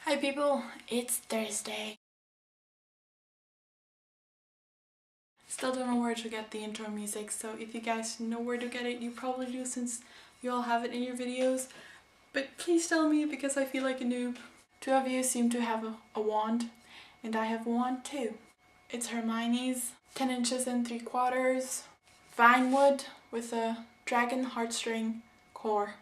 Hi people, it's Thursday. Still don't know where to get the intro music, so if you guys know where to get it, you probably do since you all have it in your videos. But please tell me because I feel like a noob. Two of you seem to have a wand, and I have a wand too. It's Hermione's 10 inches and 3/4 vine wood with a dragon heartstring core.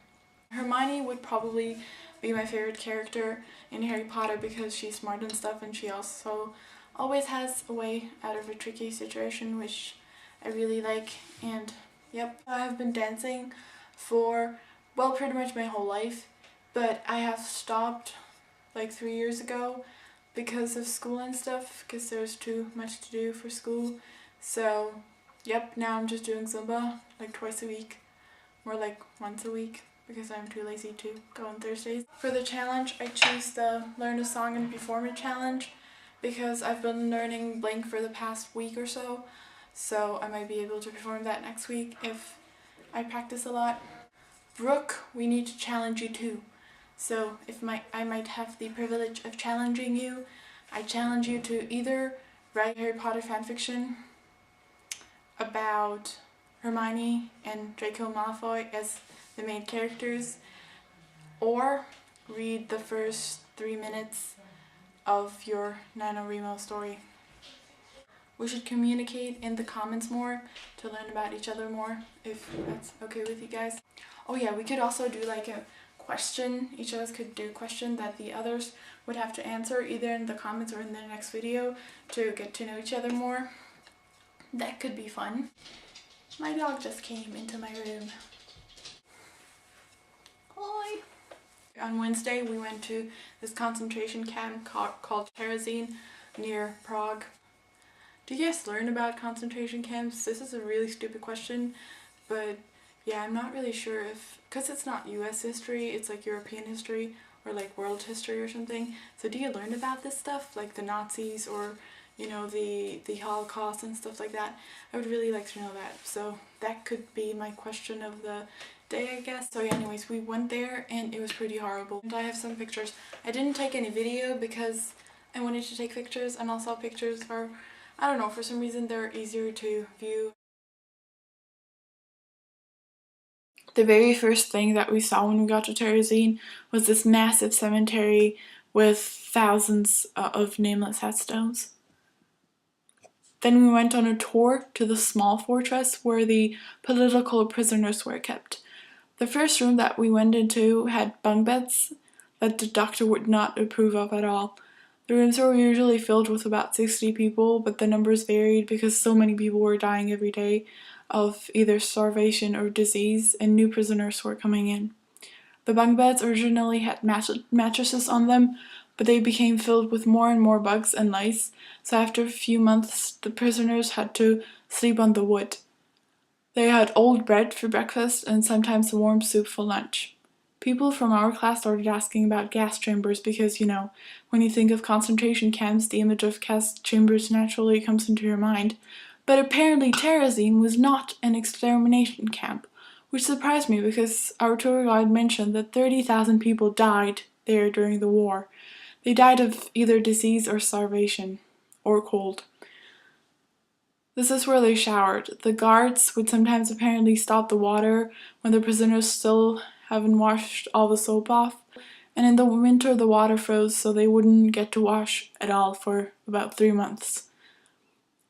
Hermione would probably be my favorite character in Harry Potter because she's smart and stuff, and she also always has a way out of a tricky situation, which I really like. And yep, I have been dancing for, well, pretty much my whole life, but I have stopped like 3 years ago because of school and stuff, because there's too much to do for school. So yep, now I'm just doing Zumba like twice a week, more like once a week, because I'm too lazy to go on Thursdays. For the challenge, I choose the Learn a Song and Perform It challenge because I've been learning Blink for the past week or so, so I might be able to perform that next week if I practice a lot. Brooke, we need to challenge you too. So if I might have the privilege of challenging you, I challenge you to either write Harry Potter fanfiction about Hermione and Draco Malfoy as the main characters, or read the first 3 minutes of your NaNoWriMo story. We should communicate in the comments more to learn about each other more, if that's okay with you guys. Oh yeah, we could also do like a question. Each of us could do a question that the others would have to answer either in the comments or in the next video to get to know each other more. That could be fun. My dog just came into my room. Hi! On Wednesday we went to this concentration camp called Challanges near Prague. Do you guys learn about concentration camps? This is a really stupid question, but yeah, I'm not really sure if, because it's not US history, it's like European history or like world history or something. So do you learn about this stuff, like the Nazis or, you know, the Holocaust and stuff like that? I would really like to know that. So that could be my question of the day, I guess. So yeah, anyways, we went there and it was pretty horrible. And I have some pictures. I didn't take any video because I wanted to take pictures, and also pictures are, I don't know, for some reason they're easier to view. The very first thing that we saw when we got to Terezin was this massive cemetery with thousands of nameless headstones. Then we went on a tour to the small fortress where the political prisoners were kept. The first room that we went into had bunk beds that the doctor would not approve of at all. The rooms were usually filled with about 60 people, but the numbers varied because so many people were dying every day of either starvation or disease, and new prisoners were coming in. The bunk beds originally had mattresses on them, but they became filled with more and more bugs and lice, so after a few months the prisoners had to sleep on the wood. They had old bread for breakfast and sometimes warm soup for lunch. People from our class started asking about gas chambers because, you know, when you think of concentration camps, the image of gas chambers naturally comes into your mind. But apparently Terezin was not an extermination camp, which surprised me because our tour guide mentioned that 30,000 people died there during the war. They died of either disease or starvation, or cold. This is where they showered. The guards would sometimes apparently stop the water when the prisoners still haven't washed all the soap off, and in the winter the water froze so they wouldn't get to wash at all for about 3 months.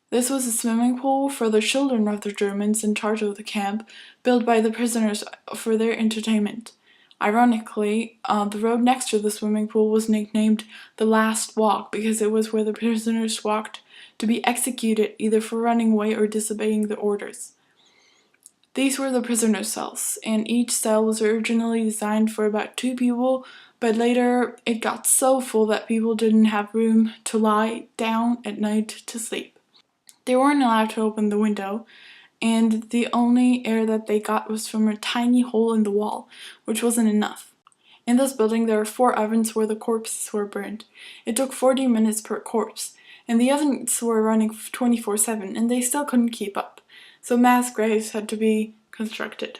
This was a swimming pool for the children of the Germans in charge of the camp, built by the prisoners for their entertainment. Ironically, the road next to the swimming pool was nicknamed the Last Walk because it was where the prisoners walked to be executed either for running away or disobeying the orders. These were the prisoner cells, and each cell was originally designed for about 2 people, but later it got so full that people didn't have room to lie down at night to sleep. They weren't allowed to open the window, and the only air that they got was from a tiny hole in the wall, which wasn't enough. In this building there were 4 ovens where the corpses were burned. It took 40 minutes per corpse, and the ovens were running 24/7, and they still couldn't keep up, so mass graves had to be constructed.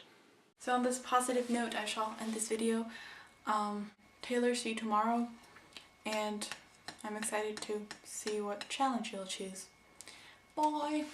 So on this positive note, I shall end this video. Taylor, see you tomorrow, and I'm excited to see what challenge you'll choose. Bye!